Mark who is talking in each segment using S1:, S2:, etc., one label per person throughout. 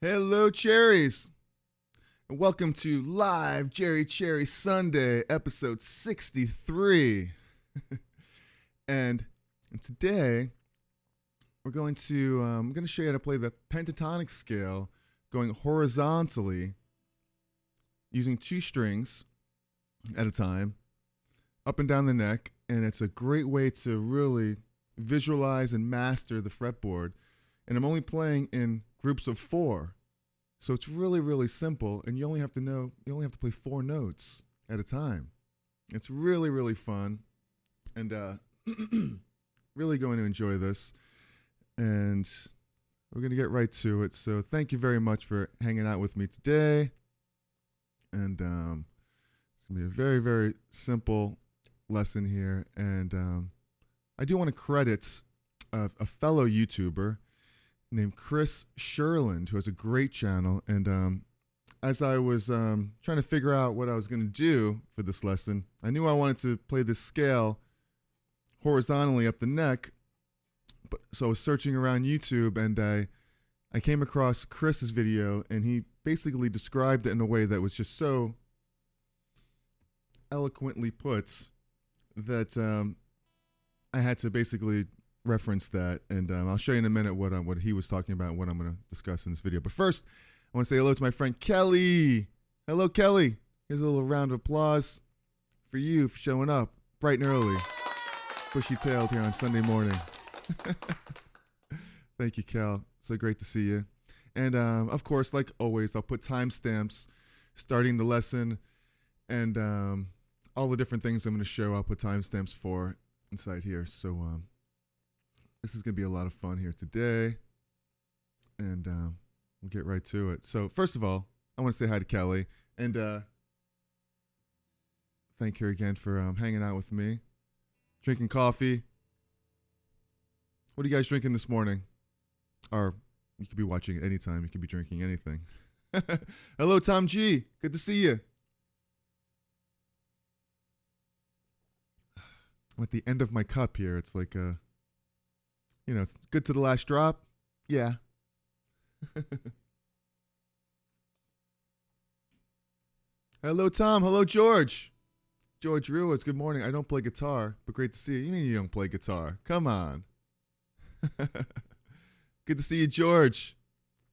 S1: Hello, cherries, and welcome to Live Jerry Cherry Sunday, episode 63. and today, we're going to I'm going to show you how to play the pentatonic scale, going horizontally, using 2 strings at a time, up and down the neck, and it's a great way to really visualize and master the fretboard. And I'm only playing in groups of 4. So it's really, really simple, and you only have to play 4 notes at a time. It's really, really fun, and really going to enjoy this. And we're going to get right to it. So thank you very much for hanging out with me today. And it's going to be a very, very simple lesson here. And I do want to credit a fellow YouTuber named Chris Sherland, who has a great channel. And as I was trying to figure out what I was going to do for this lesson, I knew I wanted to play this scale horizontally up the neck. So I was searching around YouTube, and I came across Chris's video, and he basically described it in a way that was just so eloquently put that I had to basically reference that, and I'll show you in a minute what he was talking about and what I'm going to discuss in this video. But first, I want to say hello to my friend Kelly. Hello, Kelly. Here's a little round of applause for you for showing up bright and early, bushy-tailed here on Sunday morning. Thank you, Cal. So great to see you. And of course, like always, I'll put timestamps starting the lesson, and all the different things I'm going to show, I'll put timestamps for inside here. So this is going to be a lot of fun here today, and we'll get right to it. So first of all, I want to say hi to Kelly, and thank her again for hanging out with me, drinking coffee. What are you guys drinking this morning? Or you could be watching it anytime. You could be drinking anything. Hello, Tom G. Good to see you. I'm at the end of my cup here. It's like, it's good to the last drop. Yeah. Hello, Tom. Hello, George. George Ruiz, good morning. I don't play guitar, but great to see you. You mean you don't play guitar? Come on. Good to see you, George.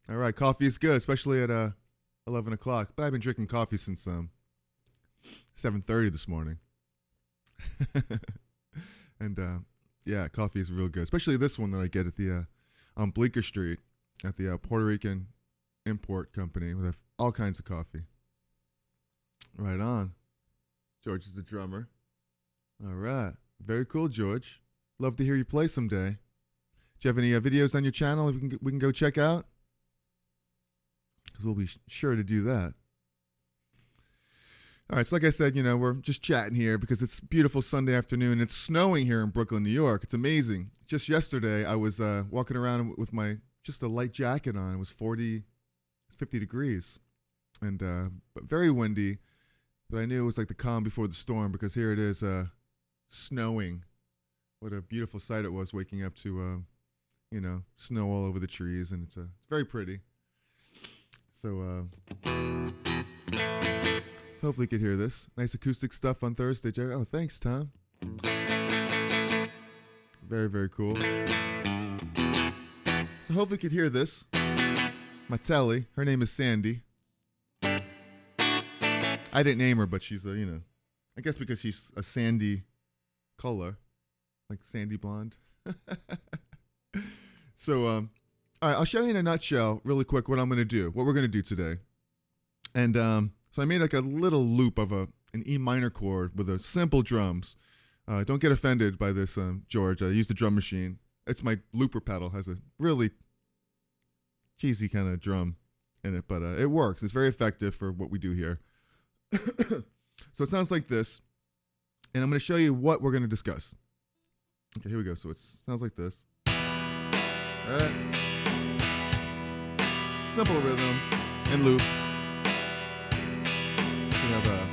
S1: All right, coffee is good, especially at 11 o'clock. But I've been drinking coffee since 7:30 this morning. And yeah, coffee is real good, especially this one that I get at the on Bleecker Street at the Puerto Rican import company. We have all kinds of coffee. Right on. George is the drummer. All right, very cool, George. Love to hear you play someday. Do you have any videos on your channel we can go check out? Because we'll be sure to do that. All right, so like I said, we're just chatting here because it's a beautiful Sunday afternoon. It's snowing here in Brooklyn, New York. It's amazing. Just yesterday, I was walking around with just a light jacket on. It was 50 degrees, and but very windy. But I knew it was like the calm before the storm, because here it is snowing. What a beautiful sight it was waking up to snow all over the trees, and it's very pretty. So hopefully you could hear this. Nice acoustic stuff on Thursday, Jerry. Oh, thanks, Tom. Very, very cool. So hopefully you could hear this. My telly, her name is Sandy. I didn't name her, but she's I guess because she's a sandy color, like sandy blonde. So, all right, I'll show you in a nutshell, really quick, what we're going to do today. And so I made like a little loop of an E minor chord with a simple drums. Don't get offended by this, George. I used the drum machine. It's my looper pedal. Has a really cheesy kind of drum in it, but it works. It's very effective for what we do here. So it sounds like this, and I'm going to show you what we're going to discuss. Okay, here we go. So it sounds like this. All right. Simple rhythm and loop. We have a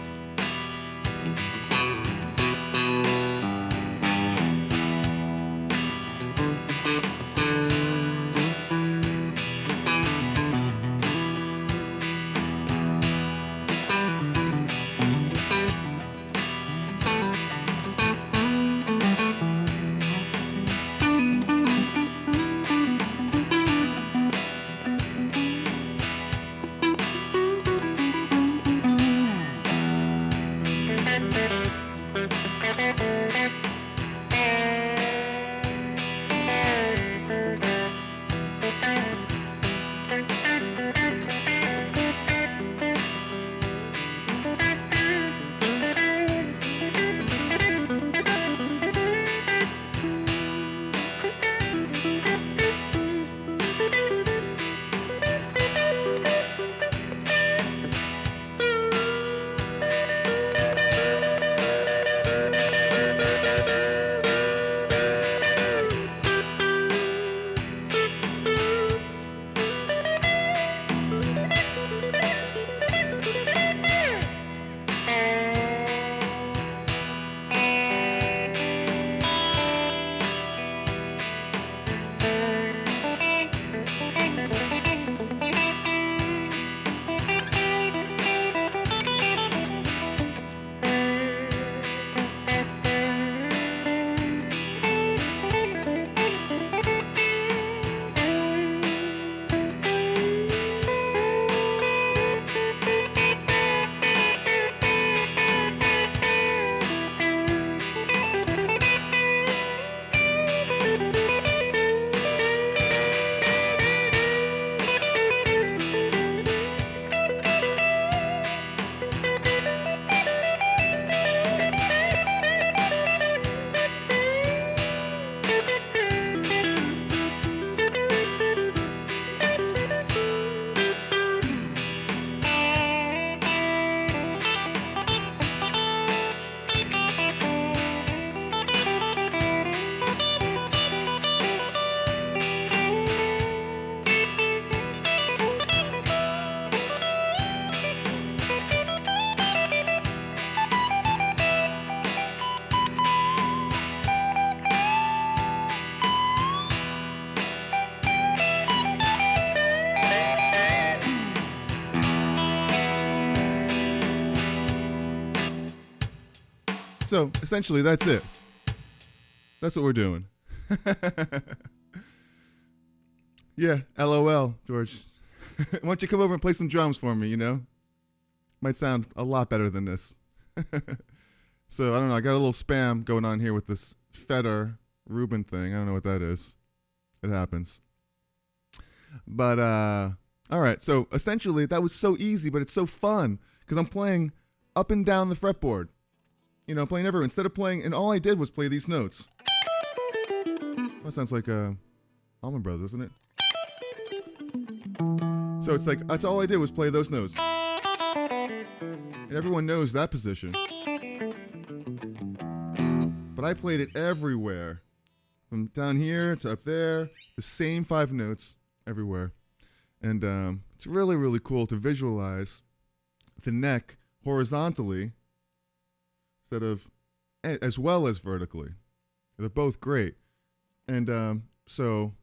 S1: So essentially, that's it. That's what we're doing. Yeah, LOL, George. Why don't you come over and play some drums for me, Might sound a lot better than this. So, I don't know. I got a little spam going on here with this Feder Rubin thing. I don't know what that is. It happens. But, all right. So, essentially, that was so easy, but it's so fun because I'm playing up and down the fretboard. Playing everywhere. Instead of playing, and all I did was play these notes. That sounds like Allman Brothers, isn't it? So it's like, that's all I did was play those notes. And everyone knows that position. But I played it everywhere. From down here to up there, the same 5 notes everywhere. And it's really, really cool to visualize the neck horizontally instead of, as well as vertically. They're both great. And so,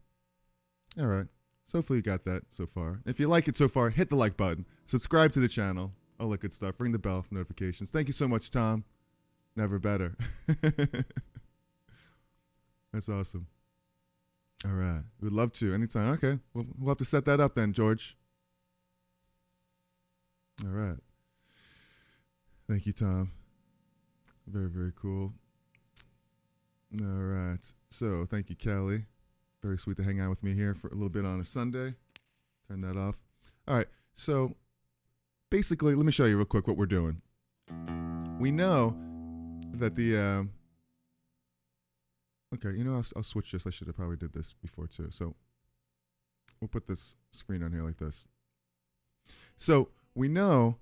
S1: all right. So hopefully you got that so far. If you like it so far, hit the like button. Subscribe to the channel. All that good stuff. Ring the bell for notifications. Thank you so much, Tom. Never better. That's awesome. All right. We'd love to. Anytime. Okay. We'll have to set that up then, George. All right. Thank you, Tom. Very, very cool. All right. So thank you, Kelly. Very sweet to hang out with me here for a little bit on a Sunday. Turn that off. All right. So basically, let me show you real quick what we're doing. We know that the okay, I'll switch this. I should have probably did this before too. So we'll put this screen on here like this. So we know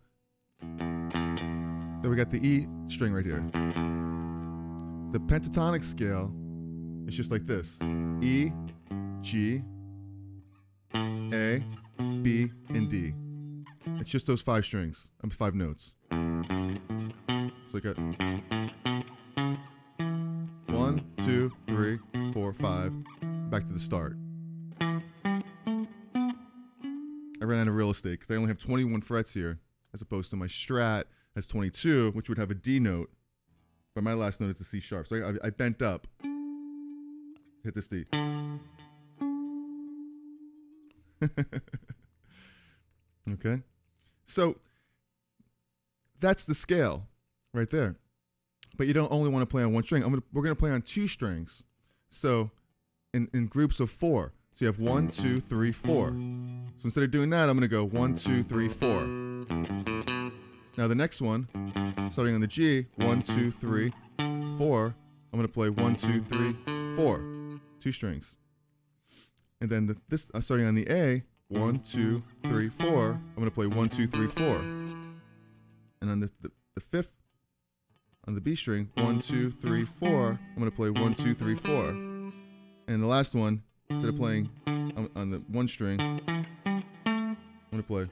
S1: that we got the E string right here. The pentatonic scale is just like this. E, G, A, B, and D. It's just those 5 strings. 5 notes. So I got 1, 2, 3, 4, 5. Back to the start. I ran out of real estate because I only have 21 frets here, as opposed to my Strat has 22, which would have a D note. But my last note is the C sharp. So I bent up. Hit this D. Okay. So that's the scale right there. But you don't only want to play on one string. We're going to play on 2 strings. So in groups of 4. So you have 1, 2, 3, 4. So instead of doing that, I'm going to go 1, 2, 3, 4. Now the next one, starting on the G, 1, 2, 3, 4. I'm going to play 1, 2, 3, 4. 2 strings. And then this starting on the A, 1, 2, 3, 4. I'm going to play 1, 2, 3, 4. And on the 5th, on the B string, 1, 2, 3, 4. I'm going to play 1, 2, 3, 4. And the last one, instead of playing on the 1 string, I'm going to play.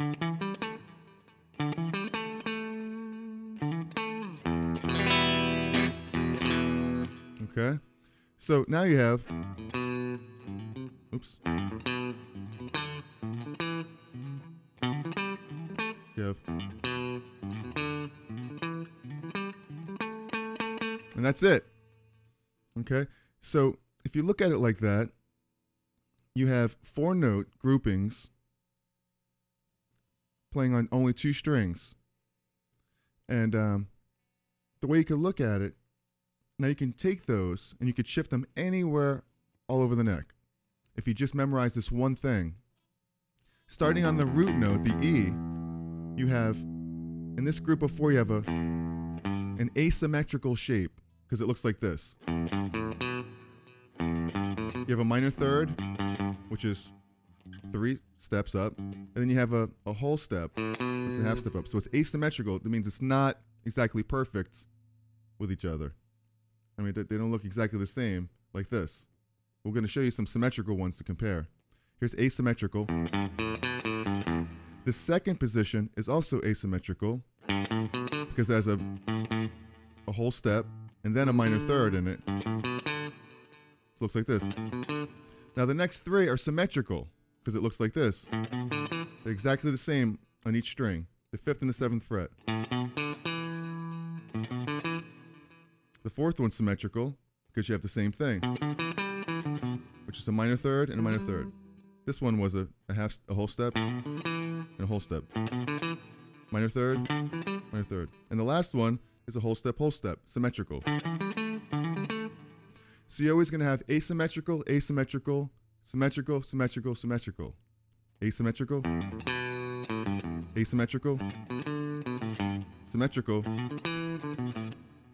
S1: Okay. So now you have. Oops. You have. And that's it. Okay. So if you look at it like that, you have 4 note groupings playing on only 2 strings. And the way you could look at it, now you can take those and you could shift them anywhere all over the neck. If you just memorize this one thing. Starting on the root note, the E, you have, in this group of 4, you have an asymmetrical shape because it looks like this. You have a minor third, which is 3 steps up, and then you have a whole step, it's a half step up. So it's asymmetrical. That means it's not exactly perfect with each other. I mean, they don't look exactly the same like this. We're going to show you some symmetrical ones to compare. Here's asymmetrical. The second position is also asymmetrical because it has a whole step and then a minor third in it. So it looks like this. Now the next 3 are symmetrical because it looks like this. They're exactly the same on each string, the 5th and the 7th fret. fourth one's symmetrical because you have the same thing, which is a minor third and a minor third. This one was a whole step, and a whole step. Minor third, minor third. And the last one is a whole step, symmetrical. So you're always going to have asymmetrical, asymmetrical, symmetrical, symmetrical, symmetrical. Asymmetrical, asymmetrical, symmetrical,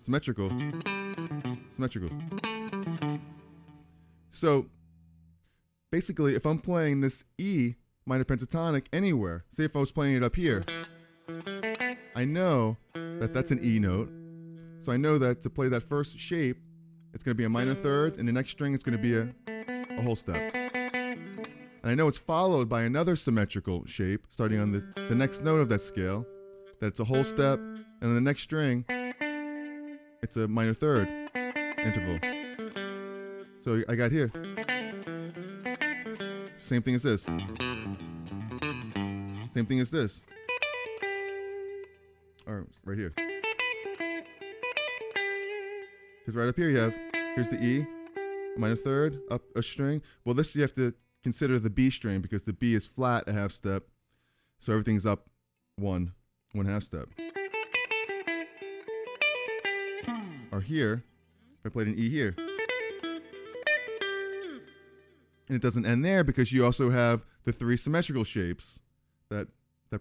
S1: symmetrical, symmetrical. So basically, if I'm playing this E minor pentatonic anywhere, say if I was playing it up here, I know that that's an E note. So I know that to play that first shape, it's going to be a minor third, and the next string is going to be a whole step. And I know it's followed by another symmetrical shape starting on the next note of that scale, that it's a whole step, and on the next string, it's a minor third interval. So I got here. Same thing as this. Same thing as this. Or right here. Because right up here you have, here's the E, minor third, up a string. Well, this you have to consider the B string because the B is flat a half step. So everything's up one half step. Or here, if I played an E here. And it doesn't end there because you also have the three symmetrical shapes that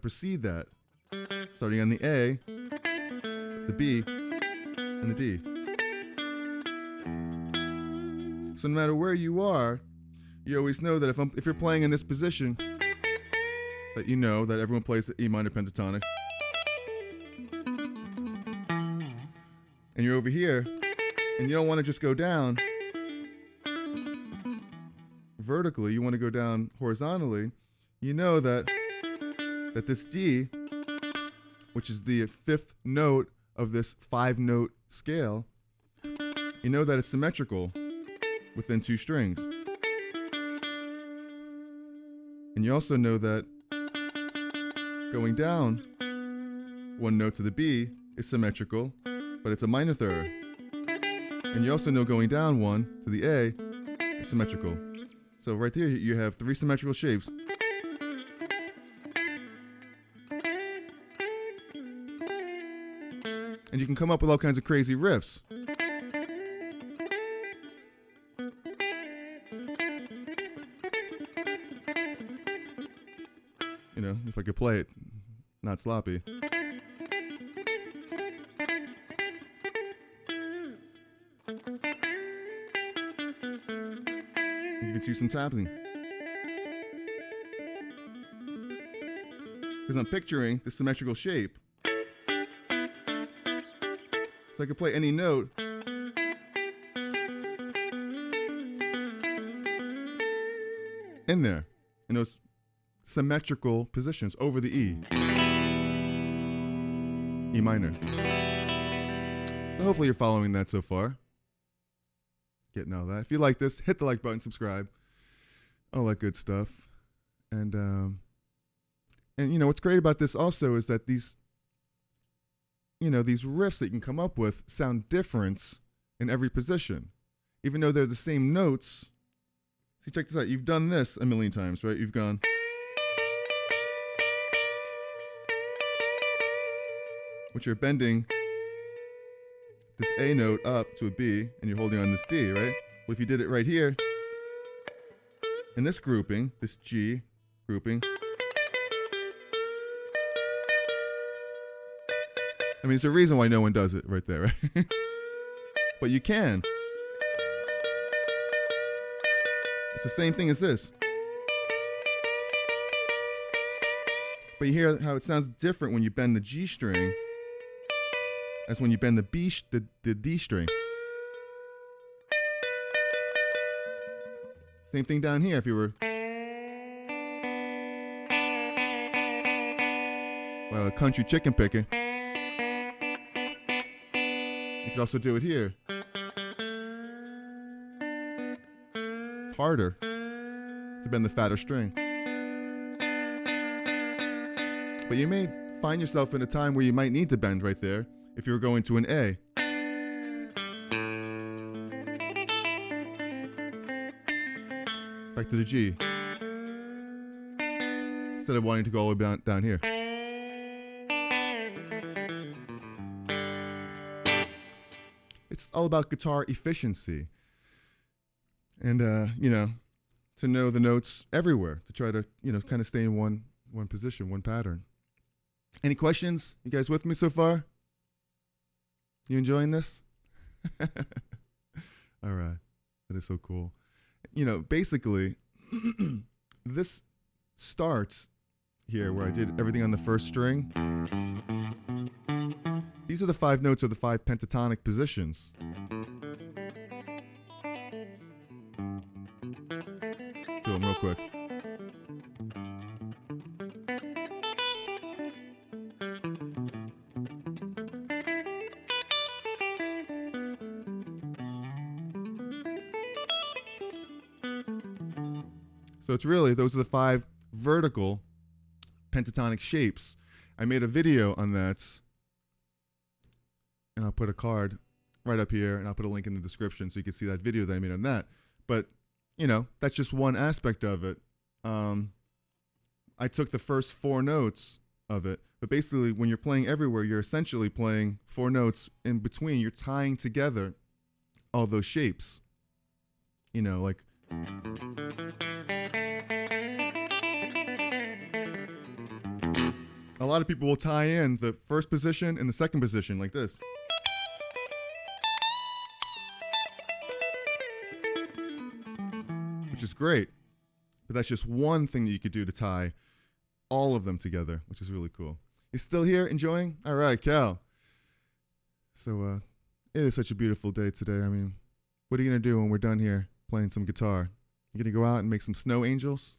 S1: precede that. Starting on the A, the B, and the D. So no matter where you are, you always know that if you're playing in this position, that you know that everyone plays the E minor pentatonic. And you're over here, and you don't want to just go down vertically, you want to go down horizontally. You know that this D, which is the fifth note of this 5-note scale, you know that it's symmetrical within two strings. And you also know that going down one note to the B is symmetrical, but it's a minor third. And you also know going down one to the A is symmetrical. So right there you have three symmetrical shapes. And you can come up with all kinds of crazy riffs. You know, if I could play it not sloppy. You can see some tapping. Because I'm picturing the symmetrical shape. So I could play any note. In there. In those symmetrical positions over the E. E minor. So hopefully you're following that so far. Getting all that. If you like this, hit the like button, subscribe. All that good stuff. And you know, what's great about this also is that these riffs that you can come up with sound different in every position. Even though they're the same notes. See, check this out. You've done this a million times, right? You've gone. Which you're bending this A note up to a B, and you're holding on this D, right? Well, if you did it right here, in this grouping, this G grouping, I mean, there's a reason why no one does it right there, right? But you can. It's the same thing as this. But you hear how it sounds different when you bend the G string as when you bend the D string. Same thing down here if you were a country chicken picker. You could also do it here. Harder to bend the fatter string. But you may find yourself in a time where you might need to bend right there if you were going to an A. back to the G. Instead of wanting to go all the way down here. It's all about guitar efficiency. And, to know the notes everywhere, to try to, kind of stay in one position, one pattern. Any questions? You guys with me so far? You enjoying this? All right. That is so cool. Basically, this starts here where I did everything on the first string. These are the 5 notes of the 5 pentatonic positions. Do them real quick. So it's really, those are the 5 vertical pentatonic shapes. I made a video on that, and I'll put a card right up here, and I'll put a link in the description so you can see that video that I made on that. But, that's just one aspect of it. I took the first 4 notes of it, but basically when you're playing everywhere, you're essentially playing 4 notes in between. You're tying together all those shapes. Like... A lot of people will tie in the first position and the second position like this. Which is great. But that's just one thing that you could do to tie all of them together, which is really cool. You still here enjoying? All right, Cal. So it is such a beautiful day today. I mean, what are you going to do when we're done here playing some guitar? You going to go out and make some snow angels?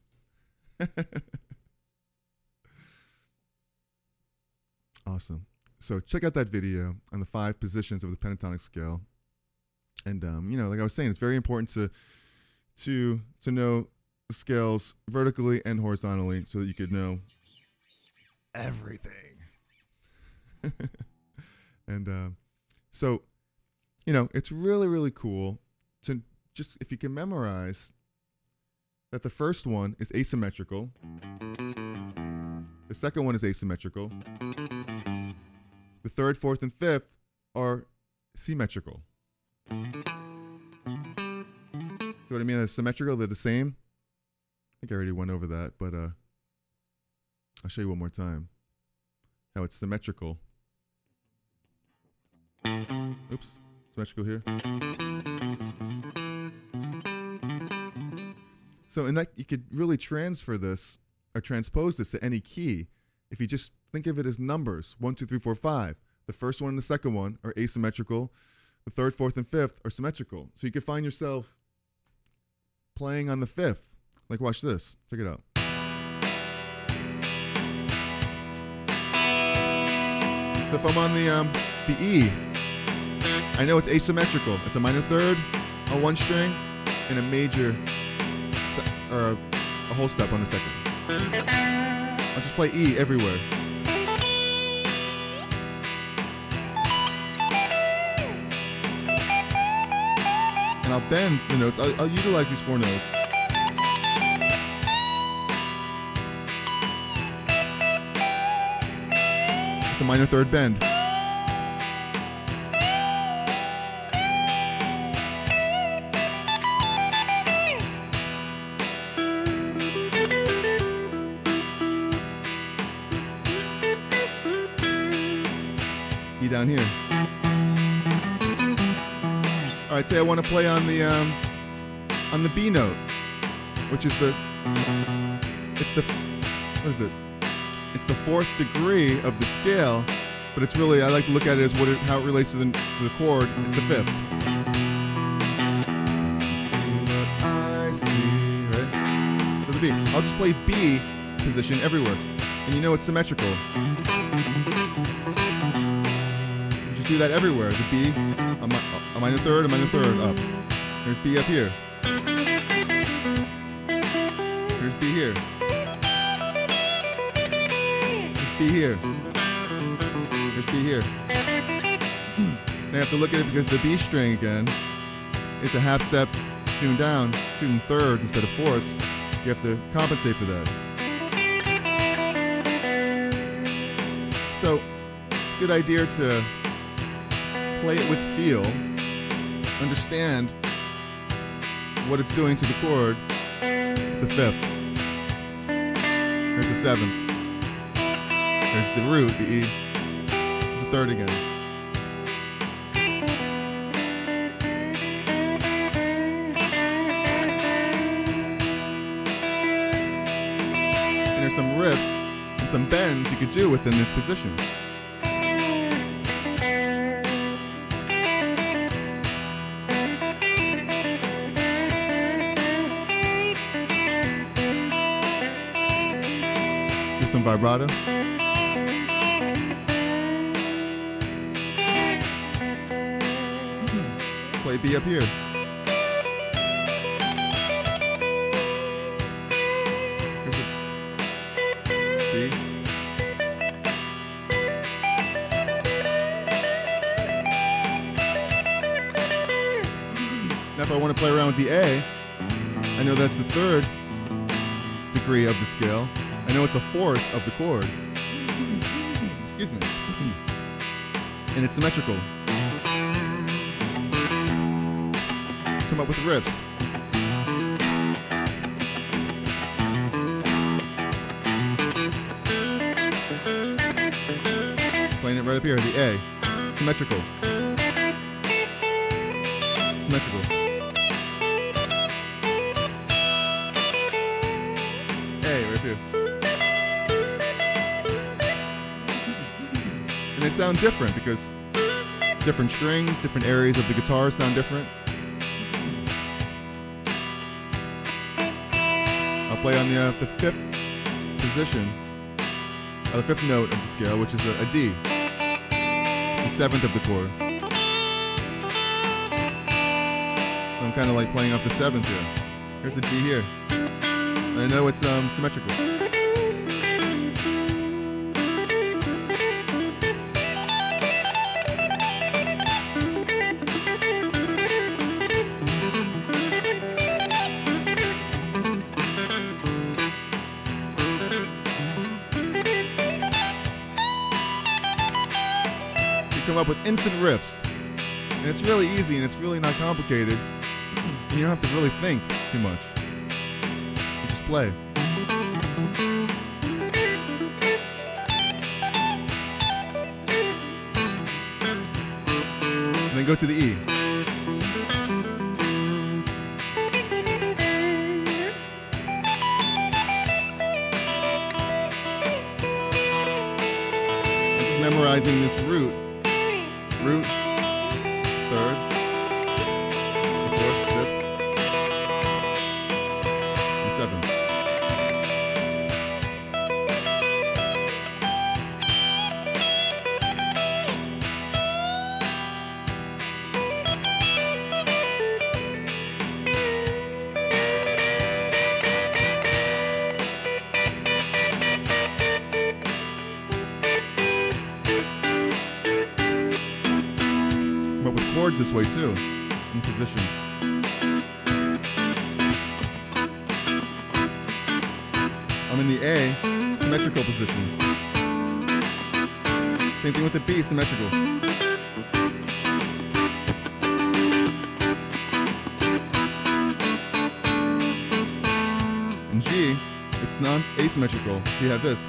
S1: Awesome. So check out that video on the 5 positions of the pentatonic scale. And, like I was saying, it's very important to know the scales vertically and horizontally so that you could know everything. And so, it's really, really cool to just, if you can memorize that the first one is asymmetrical. The second one is asymmetrical. The third, fourth, and fifth are symmetrical. See what I mean? As symmetrical, they're the same. I think I already went over that, but I'll show you one more time how it's symmetrical. Oops, symmetrical here. So in that, you could really transfer this or transpose this to any key if you just think of it as numbers, 1, 2, 3, 4, 5. The first one and the second one are asymmetrical. The third, fourth, and fifth are symmetrical. So you could find yourself playing on the fifth. Like, watch this. Check it out. So if I'm on the E, I know it's asymmetrical. It's a minor third, a 1 string, and a major, or a whole step on the second. I'll just play E everywhere. And I'll bend the notes. I'll utilize these 4 notes. It's a minor third bend. E down here. All right, say I want to play on the B note, which is what is it? It's the 4th degree of the scale, but it's really, I like to look at it as how it relates to the chord. It's the 5th. See what I see, right? So the B. I'll just play B position everywhere, and it's symmetrical. You just do that everywhere. The B, a minor third, up. There's B up here. There's B here. There's B here. There's B here. Now you have to look at it because the B string again is a half step tune down, tune thirds instead of fourths, you have to compensate for that. So it's a good idea to play it with feel, understand what it's doing to the chord. It's a fifth. There's a seventh. There's the root, the E. There's a third again. And there's some riffs and some bends you could do within these positions. Some vibrato. Play B up here. Here's a B. Now if I want to play around with the A, I know that's the third degree of the scale. I know it's a fourth of the chord. Excuse me. And it's symmetrical. Come up with riffs. Playing it right up here, the A. Symmetrical. Symmetrical. A, right here. And they sound different because different strings, different areas of the guitar sound different. I'll play on the fifth position, the fifth note of the scale, which is a D. It's the seventh of the chord. I'm kind of like playing off the seventh here. Here's the D here. And I know it's symmetrical. Come up with instant riffs, and it's really easy and it's really not complicated, and you don't have to really think too much. You just play. And then go to the E. I'm just memorizing this root, third, the fourth, fifth, and seventh. But with chords this way too, in positions. I'm in the A, symmetrical position. Same thing with the B, symmetrical. In G, it's non-asymmetrical, so you have this.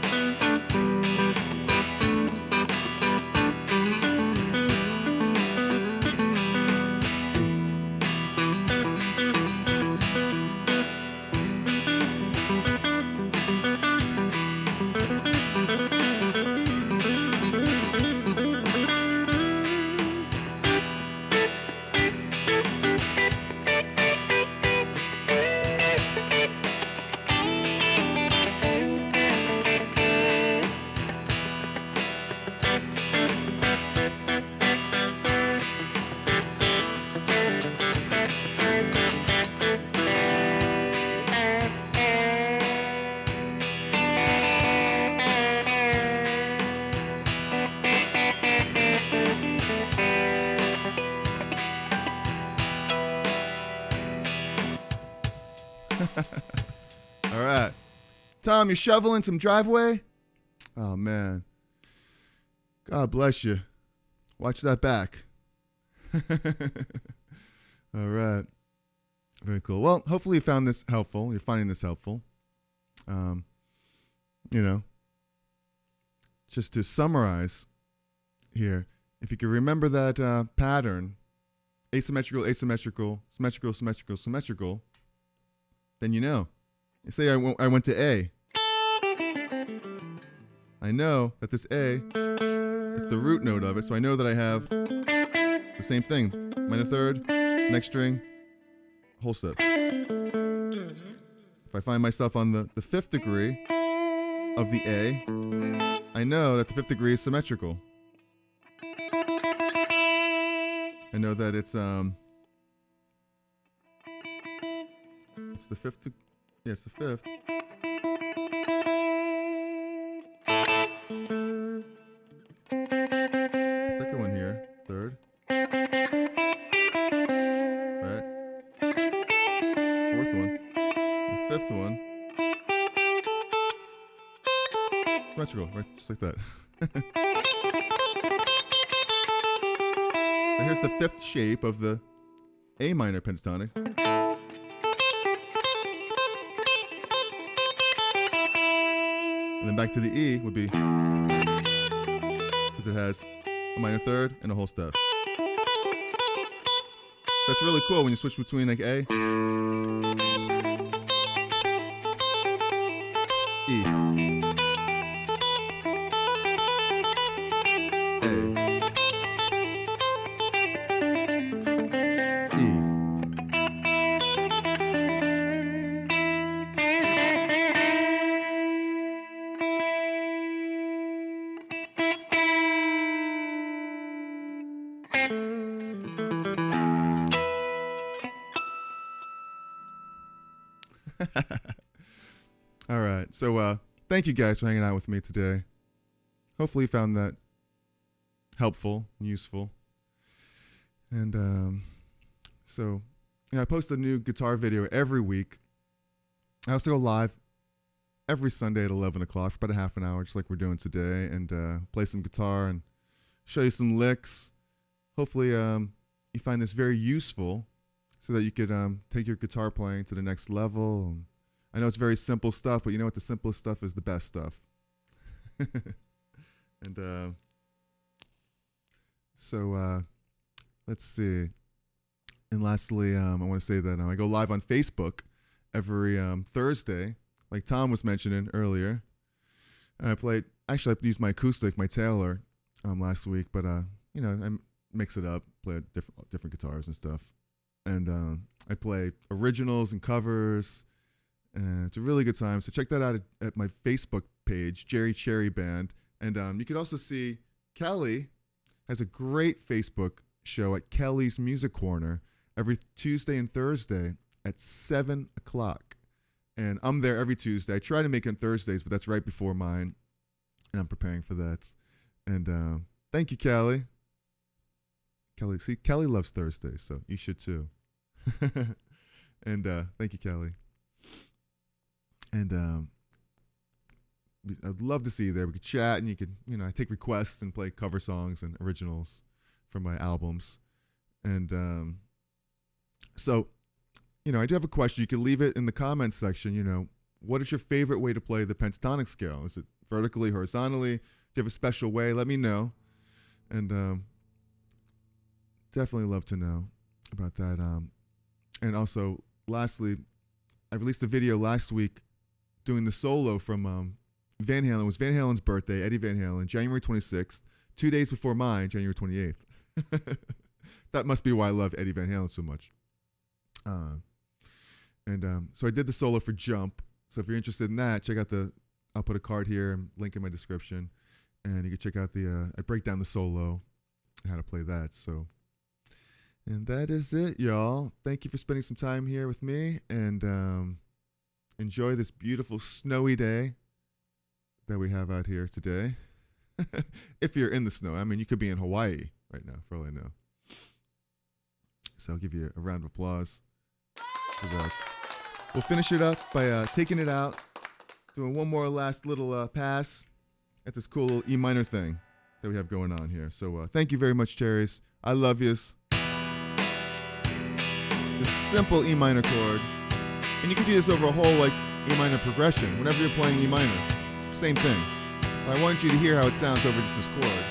S1: Tom, you're shoveling some driveway? Oh, man. God bless you. Watch that back. All right. Very cool. Well, hopefully you found this helpful. You're finding this helpful. Just to summarize here, if you can remember that pattern, asymmetrical, asymmetrical, symmetrical, symmetrical, symmetrical, then you know. You say I went to A. I know that this A is the root note of it, so I know that I have the same thing. Minor third, next string, whole step. If I find myself on the fifth degree of the A, I know that the fifth degree is symmetrical. I know that it's the fifth. Yeah, it's the fifth. Second one here, third. Right. Fourth one. The fifth one. Symmetrical, right? Just like that. So here's the fifth shape of the A minor pentatonic. And then back to the E would be, because it has a minor third and a whole step. That's really cool when you switch between like A, E, A, E. All right. So thank you guys for hanging out with me today. Hopefully you found that helpful and useful. And I post a new guitar video every week. I also go live every Sunday at 11 o'clock for about a half an hour, just like we're doing today, and play some guitar and show you some licks. Hopefully you find this very useful so that you could take your guitar playing to the next level. I know it's very simple stuff, but you know what? The simplest stuff is the best stuff. And let's see. And lastly, I want to say that I go live on Facebook every Thursday, like Tom was mentioning earlier. I used my acoustic, my Taylor, last week, but I mix it up, play different guitars and stuff. And I play originals and covers. And it's a really good time. So check that out at my Facebook page, Jerry Cherry Band. And you can also see Kelly has a great Facebook show at Kelly's Music Corner every Tuesday and Thursday at 7 o'clock. And I'm there every Tuesday. I try to make it on Thursdays, but that's right before mine. And I'm preparing for that. And thank you, Kelly. Kelly loves Thursdays, so you should too. And thank you, Kelly. And I'd love to see you there. We could chat, and you could, I take requests and play cover songs and originals from my albums. And I do have a question. You can leave it in the comments section. What is your favorite way to play the pentatonic scale? Is it vertically, horizontally? Do you have a special way? Let me know. And definitely love to know about that. And also, lastly, I released a video last week doing the solo from Van Halen. It was Van Halen's birthday, Eddie Van Halen, January 26th, 2 days before mine, January 28th. That must be why I love Eddie Van Halen so much. So I did the solo for Jump. So if you're interested in that, check out I'll put a card here and link in my description. And you can check out I break down the solo and how to play that. And that is it, y'all. Thank you for spending some time here with me. And enjoy this beautiful snowy day that we have out here today. If you're in the snow. I mean, you could be in Hawaii right now, for all I know. So I'll give you a round of applause for that. We'll finish it up by taking it out, Doing one more last little pass at this cool little E minor thing that we have going on here. So thank you very much, Cherries. I love yous. This simple E minor chord. And you can do this over a whole like E minor progression. Whenever you're playing E minor, same thing. But I want you to hear how it sounds over just this chord.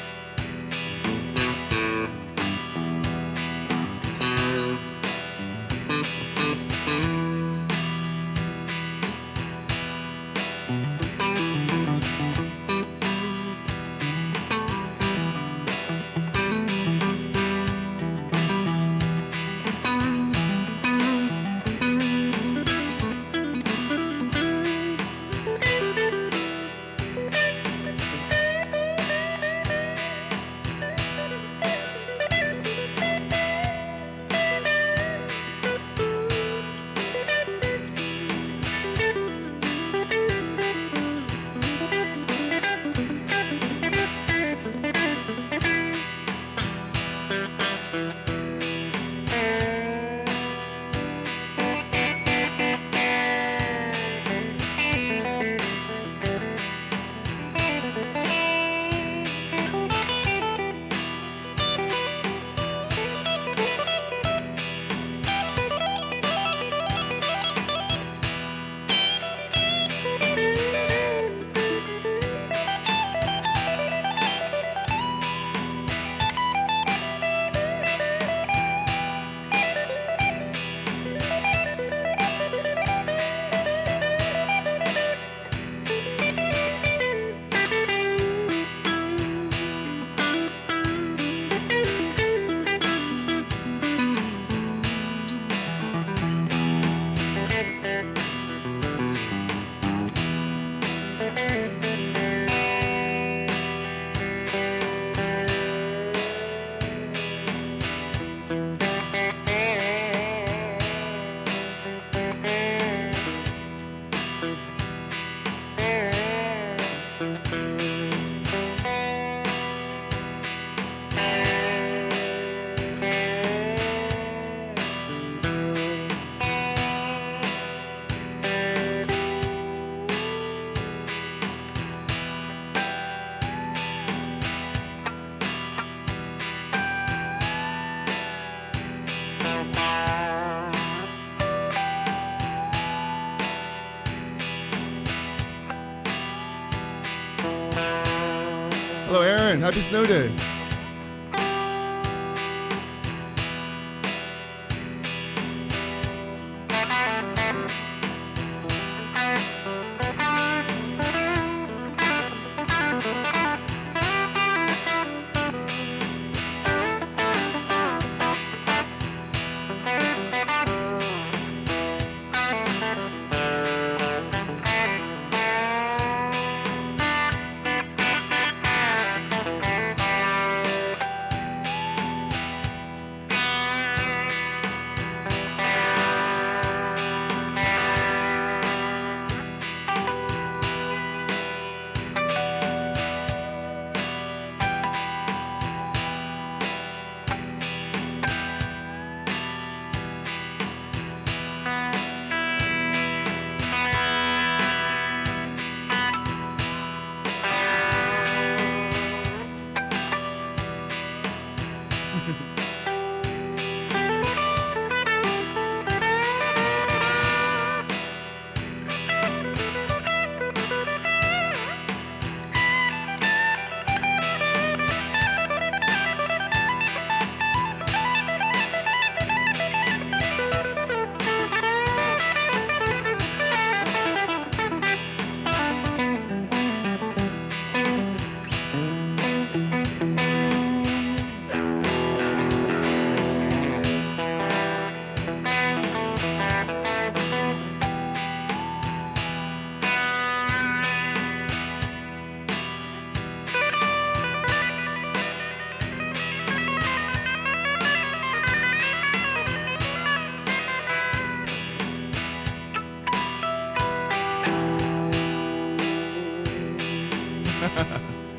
S1: Hello, Aaron. Happy snow day.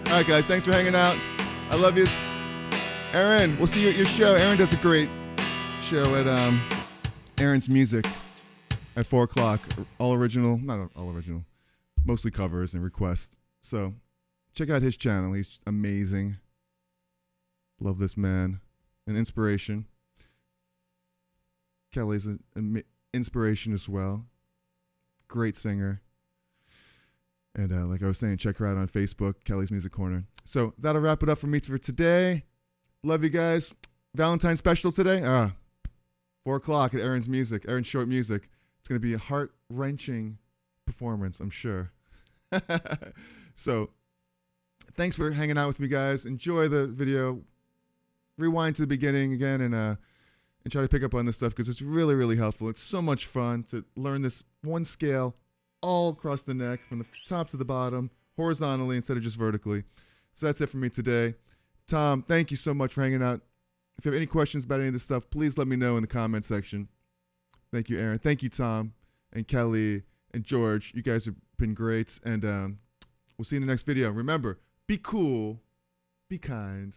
S1: All right, guys. Thanks for hanging out. I love you. Aaron, we'll see you at your show. Aaron does a great show at Aaron's Music at 4 o'clock. All original, not all original, mostly covers and requests. So check out his channel. He's amazing. Love this man. An inspiration. Kelly's an inspiration as well. Great singer. And like I was saying, check her out on Facebook, Kelly's Music Corner. So that'll wrap it up for me for today. Love you guys. Valentine's special today. 4 o'clock at Aaron's Short Music. It's going to be a heart-wrenching performance, I'm sure. So thanks for hanging out with me, guys. Enjoy the video. Rewind to the beginning again and try to pick up on this stuff because it's really, really helpful. It's so much fun to learn this one scale all across the neck from the top to the bottom, horizontally instead of just vertically. So that's it for me today. Tom, thank you so much for hanging out. If you have any questions about any of this stuff, please let me know in the comment section. Thank you, Aaron. Thank you, Tom and Kelly and George. You guys have been great. And we'll see you in the next video. Remember, be cool, be kind,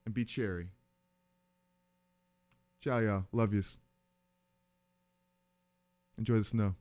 S1: and be cherry. Ciao, y'all. Love yous. Enjoy the snow.